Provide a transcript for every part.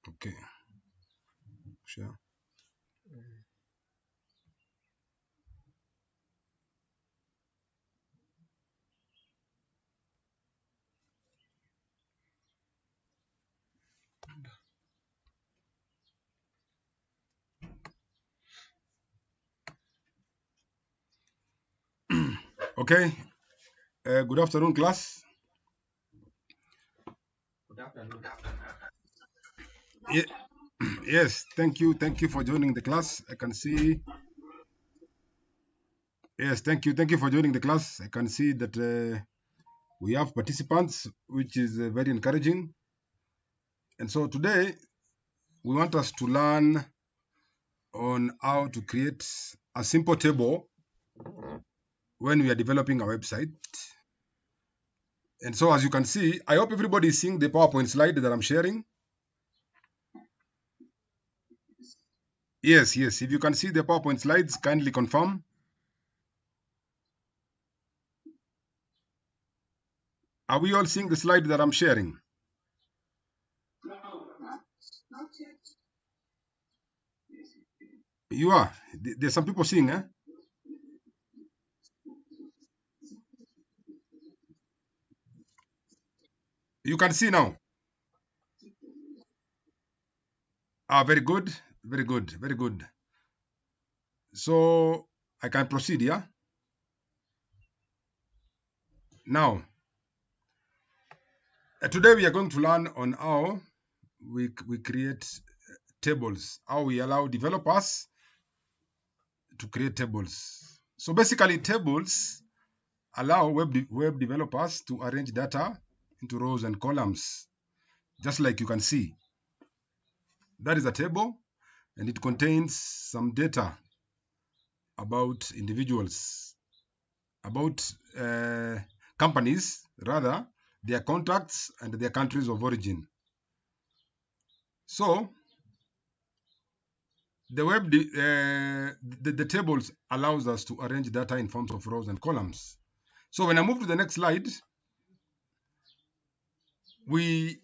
Okay. Sure. Okay. Good afternoon, class. Good afternoon. Ye- Yes, thank you. Thank you for joining the class. I can see. Yes, thank you. Thank you for joining the class. I can see that we have participants, which is very encouraging. And so today we want us to learn on how to create a simple table when we are developing a website. And so as you can see, I hope everybody is seeing the PowerPoint slide that I'm sharing. Yes, yes. If you can see the PowerPoint slides, kindly confirm. Are we all seeing the slide that I'm sharing? You are. There's some people seeing, eh? You can see now. Ah, very good. Very good. Very good. So I can proceed, yeah? Now, today we are going to learn on how we create tables, how we allow developers to create tables. So basically, tables allow web developers to arrange data into rows and columns, just like you can see. That is a table, and it contains some data about individuals, about companies, rather, their contacts and their countries of origin. So the tables allows us to arrange data in forms of rows and columns. So when I move to the next slide, we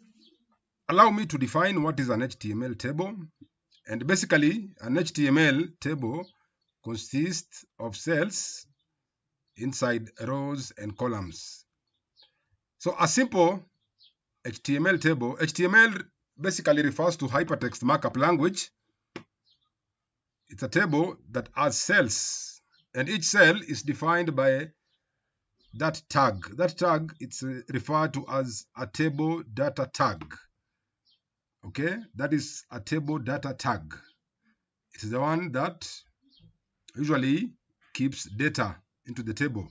allow me to define what is an HTML table. And basically, an HTML table consists of cells inside rows and columns. So a simple HTML table, HTML basically refers to hypertext markup language. It's a table that has cells, and each cell is defined by that tag. That tag, it's referred to as a table data tag. Okay, that is a table data tag. It is the one that usually keeps data into the table.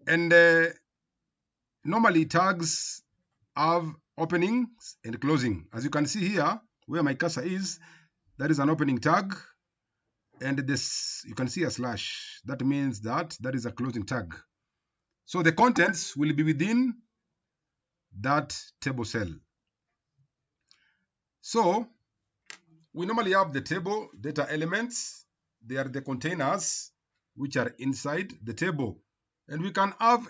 And normally tags have openings and closing. As you can see here, where my cursor is, that is an opening tag. And this, you can see a slash. That means that is a closing tag. So the contents will be within that table cell. So we normally have the table data elements. They are the containers which are inside the table. And we can have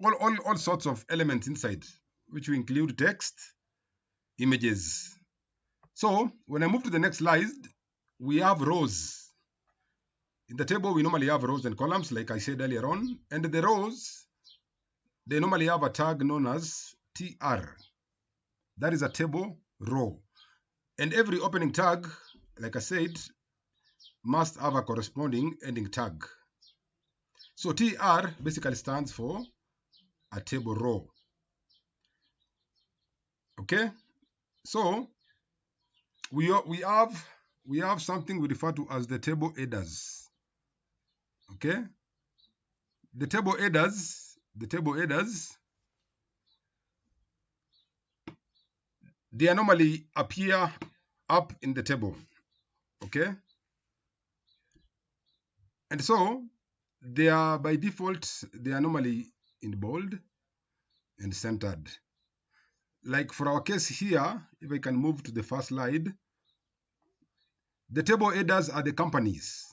all sorts of elements inside, which will include text, images. So when I move to the next slide, we have rows. In the table, we normally have rows and columns, like I said earlier on. And the rows, they normally have a tag known as TR. That is a table row. And every opening tag, like I said, must have a corresponding ending tag. So TR basically stands for a table row. Okay? So we have something we refer to as the table headers. Okay? The table headers, they normally appear up in the table. Okay? And so they are by default, they are normally in bold and centered. Like for our case here, if I can move to the first slide, the table headers are the companies,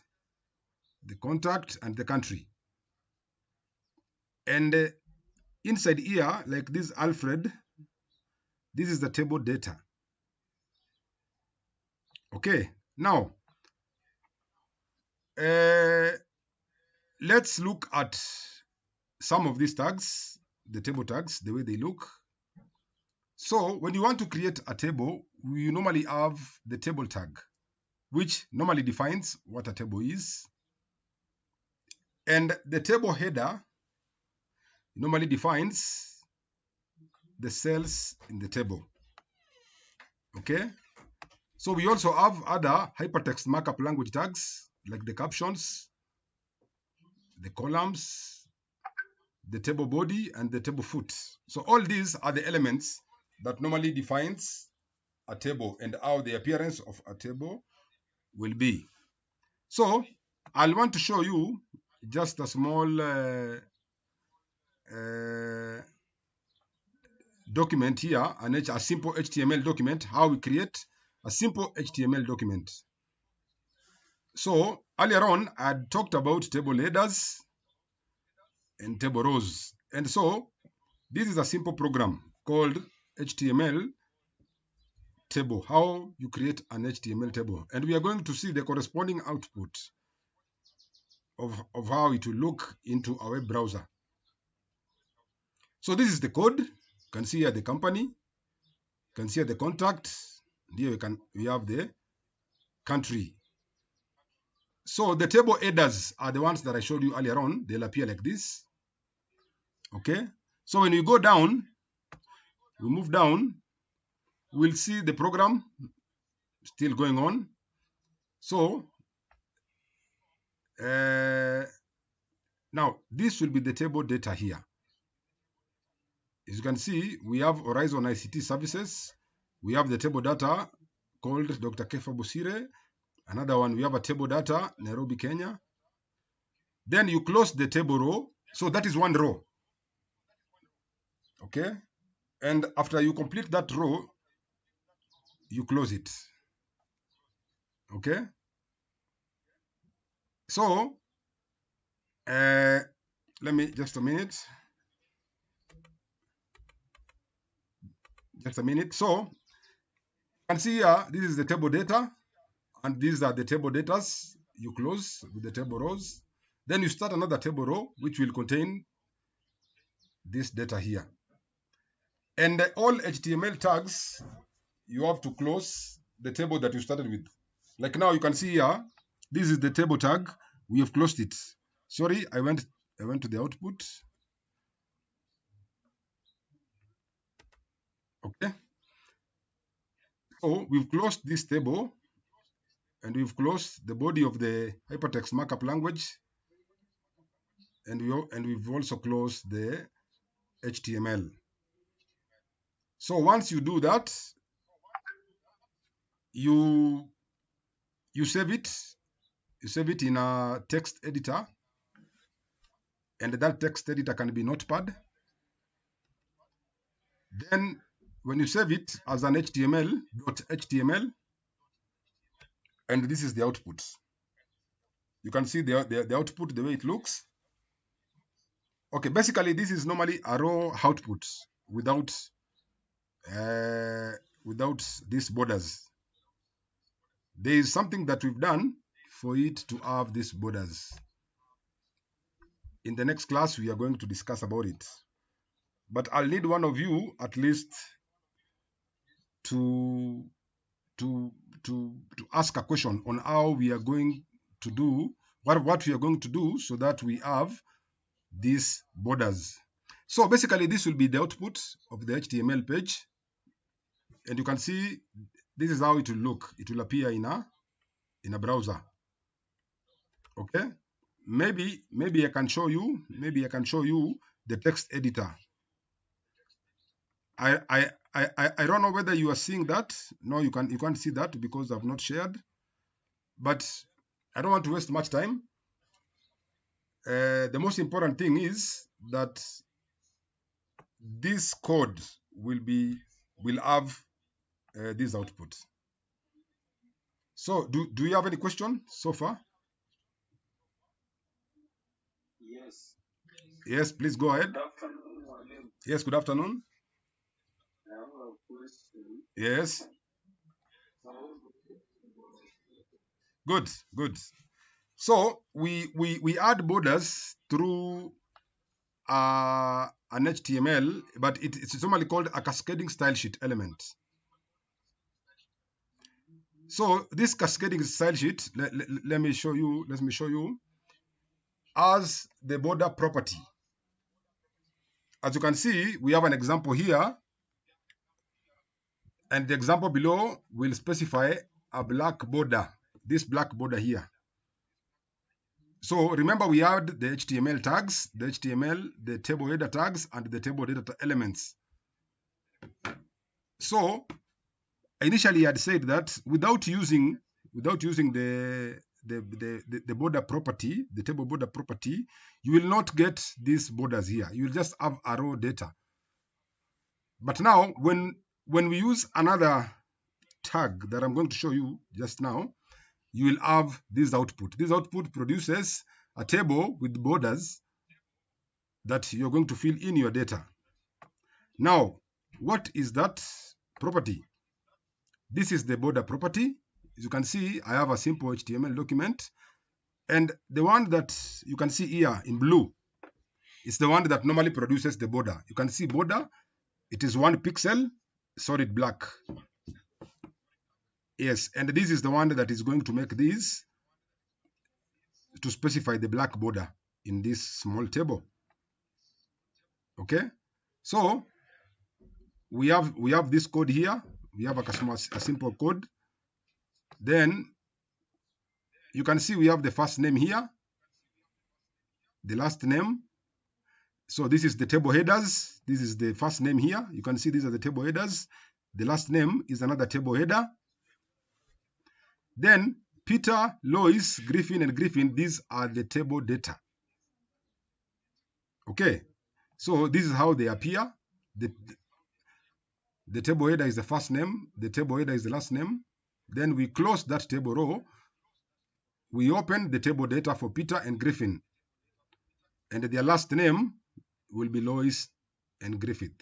the contact, and the country. And inside here, like this Alfred, this is the table data. Okay, now let's look at some of these tags, the table tags, the way they look. So when you want to create a table, we normally have the table tag, which normally defines what a table is. And the table header normally defines the cells in the table. Okay? So we also have other hypertext markup language tags, like the captions, the columns, the table body, and the table foot. So all these are the elements that normally defines a table and how the appearance of a table will be. So I'll want to show you just a small document here, a simple HTML document, how we create a simple HTML document. So earlier on, I had talked about table headers and table rows. And so this is a simple program called HTML table, how you create an HTML table. And we are going to see the corresponding output of how it will look into a web browser. So this is the code. You can see here the company. You can see here the contact. Here we have the country. So the table headers are the ones that I showed you earlier on. They'll appear like this. Okay. So when we go down, we move down, we'll see the program still going on. So now this will be the table data here. As you can see, we have Horizon ICT services. We have the table data called Dr. Kefa Bosire. Another one, we have a table data, Nairobi, Kenya. Then you close the table row. So that is one row. Okay. And after you complete that row, you close it. Okay. So, let me just a minute. Just a minute. So, you can see here, this is the table data, and these are the table datas. You close with the table rows. Then you start another table row, which will contain this data here. And all HTML tags, you have to close the table that you started with. Like now you can see here, this is the table tag. We have closed it. Sorry, I went to the output. Okay. So we've closed this table and we've closed the body of the hypertext markup language, and we've also closed the HTML. So once you do that, you save it. You save it in a text editor, and that text editor can be Notepad. Then when you save it as an HTML, and this is the output. You can see the output, the way it looks. Okay, basically this is normally a raw output without these borders. There is something that we've done for it to have these borders. In the next class, we are going to discuss about it. But I'll need one of you at least to ask a question on how we are going to do what we are going to do so that we have these borders. So basically this will be the output of the HTML page, and you can see this is how it will look. It will appear in a browser. Okay, maybe I can show you the text editor. I don't know whether you are seeing that. No, you can't see that because I've not shared. But I don't want to waste much time. The most important thing is that this code will have this output. So do you have any question so far? Yes, please go ahead. Yes, good afternoon. Yes. Good, good. So we add borders through an HTML, but it's normally called a cascading style sheet element. So this cascading style sheet, let me show you. Let me show you as the border property. As you can see, we have an example here, and the example below will specify a black border. This black border here. So remember, we had the HTML tags, the table header tags, and the table data elements. So initially, I had said that without using the border property, the table border property, you will not get these borders here. You will just have a raw data. But now, when we use another tag that I'm going to show you just now, you will have this output. This output produces a table with borders that you're going to fill in your data. Now, what is that property? This is the border property. As you can see, I have a simple HTML document, and the one that you can see here in blue is the one that normally produces the border. You can see border, it is 1 pixel, solid black. Yes, and this is the one that is going to make this to specify the black border in this small table. Okay, so we have this code here. We have a simple code. Then you can see we have the first name here, the last name. So this is the table headers. This is the first name here. You can see these are the table headers. The last name is another table header. Then Peter, Lois, Griffin, and Griffin, these are the table data. Okay, so this is how they appear. The table header is the first name. The table header is the last name. Then we close that table row. We open the table data for Peter and Griffin. And their last name will be Lois and Griffith.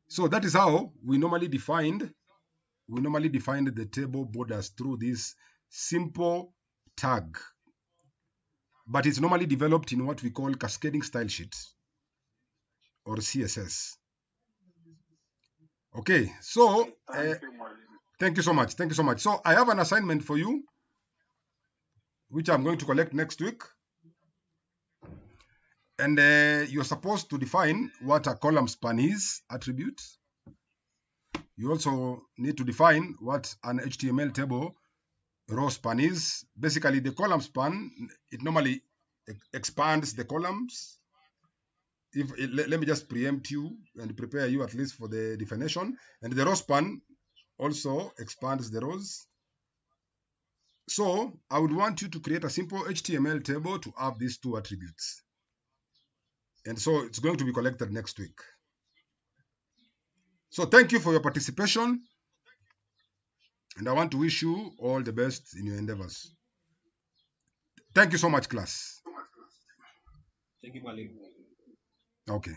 So that is how we normally defined the table borders through this simple tag. But it's normally developed in what we call cascading style sheets or CSS. Okay, so thank you so much. Thank you so much. So I have an assignment for you, which I'm going to collect next week. And you're supposed to define what a column span is, attribute. You also need to define what an HTML table row span is. Basically, the column span, it normally expands the columns. Let me just preempt you and prepare you at least for the definition. And the row span also expands the rows. So I would want you to create a simple HTML table to have these two attributes. And so it's going to be collected next week. So thank you for your participation. And I want to wish you all the best in your endeavors. Thank you so much, class. Thank you, Malik. Okay.